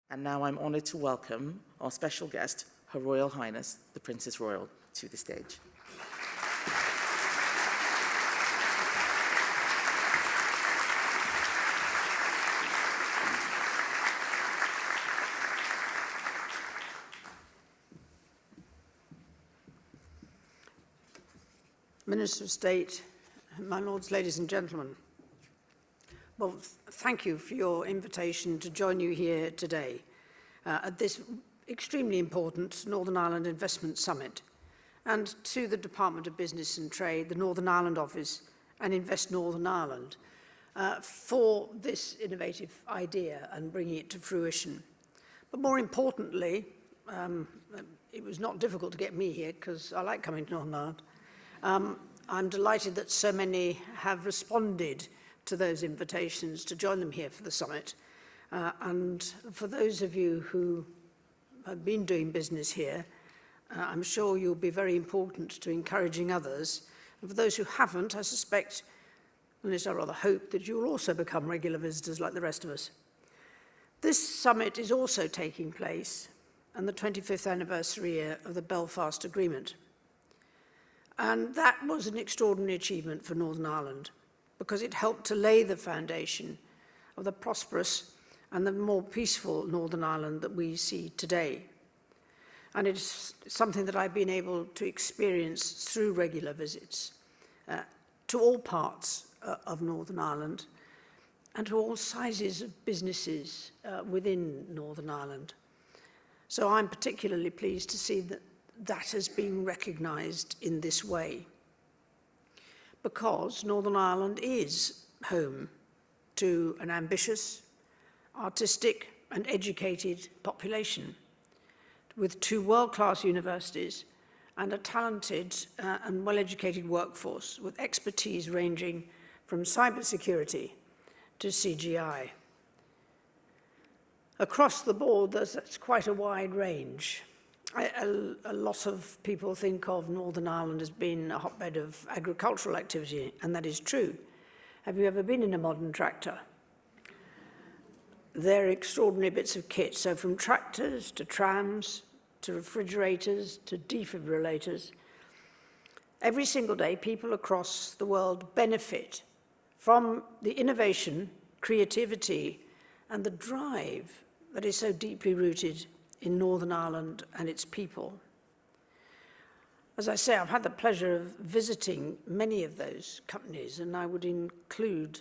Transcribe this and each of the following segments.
And now I'm honoured to welcome our special guest, Her Royal Highness, the Princess Royal, to the stage. Minister of State, my lords, ladies and gentlemen. Well, thank you for your invitation to join you here today at this extremely important Northern Ireland Investment Summit, and to the Department of Business and Trade, the Northern Ireland Office and Invest Northern Ireland for this innovative idea and bringing it to fruition. But more importantly, it was not difficult to get me here because I like coming to Northern Ireland. I'm delighted that so many have responded to those invitations to join them here for the summit. And for those of you who have been doing business here, I'm sure you'll be very important to encouraging others. And for those who haven't, I suspect, at least I rather hope, that you will also become regular visitors like the rest of us. This summit is also taking place on the 25th anniversary year of the Belfast Agreement. And that was an extraordinary achievement for Northern Ireland because it helped to lay the foundation of the prosperous and the more peaceful Northern Ireland that we see today. And it's something that I've been able to experience through regular visits to all parts of Northern Ireland and to all sizes of businesses within Northern Ireland. So I'm particularly pleased to see that has been recognised in this way, because Northern Ireland is home to an ambitious, artistic and educated population, with 2 world-class universities and a talented and well-educated workforce with expertise ranging from cybersecurity to CGI. Across the board, there's quite a wide range. A lot of people think of Northern Ireland as being a hotbed of agricultural activity, and that is true. Have you ever been in a modern tractor? They're extraordinary bits of kit, so from tractors to trams to refrigerators to defibrillators. Every single day, people across the world benefit from the innovation, creativity, and the drive that is so deeply rooted in Northern Ireland and its people. As I say, I've had the pleasure of visiting many of those companies, and I would include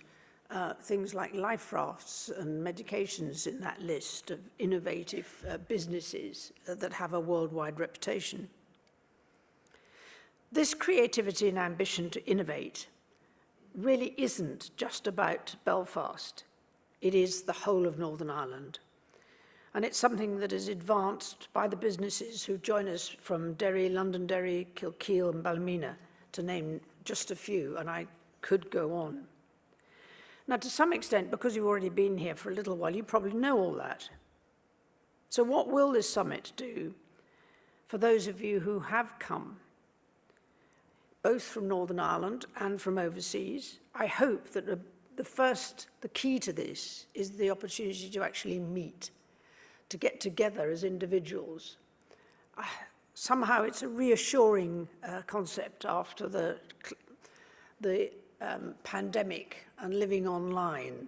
things like life rafts and medications in that list of innovative businesses that have a worldwide reputation. This creativity and ambition to innovate really isn't just about Belfast. It is the whole of Northern Ireland. And it's something that is advanced by the businesses who join us from Derry, Londonderry, Kilkeel and Ballymena, to name just a few, and I could go on. Now, to some extent, because you've already been here for a little while, you probably know all that. So what will this summit do for those of you who have come, both from Northern Ireland and from overseas? I hope that the key to this is the opportunity to actually meet, to get together as individuals. Somehow it's a reassuring concept after the pandemic and living online,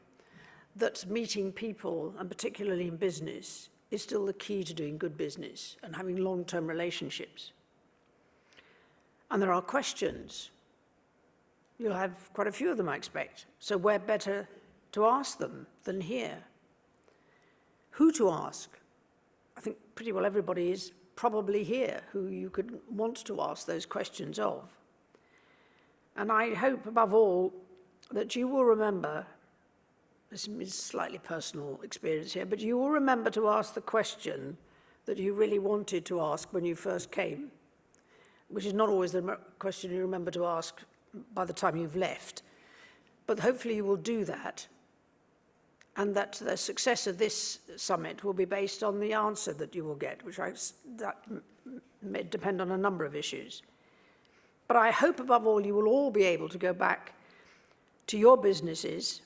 that meeting people, and particularly in business, is still the key to doing good business and having long-term relationships. And there are questions. You'll have quite a few of them, I expect. So where better to ask them than here? Who to ask? I think pretty well everybody is probably here who you could want to ask those questions of. And I hope above all that you will remember, this is slightly personal experience here, but you will remember to ask the question that you really wanted to ask when you first came, which is not always the question you remember to ask by the time you've left. But hopefully you will do that, and that the success of this summit will be based on the answer that you will get, that may depend on a number of issues. But I hope above all you will all be able to go back to your businesses,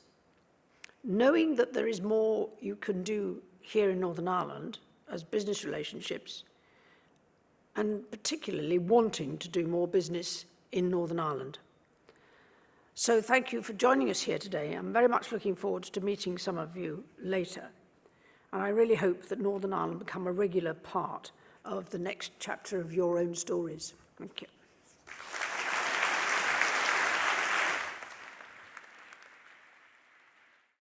knowing that there is more you can do here in Northern Ireland as business relationships, and particularly wanting to do more business in Northern Ireland. So thank you for joining us here today. I'm very much looking forward to meeting some of you later. And I really hope that Northern Ireland become a regular part of the next chapter of your own stories. Thank you.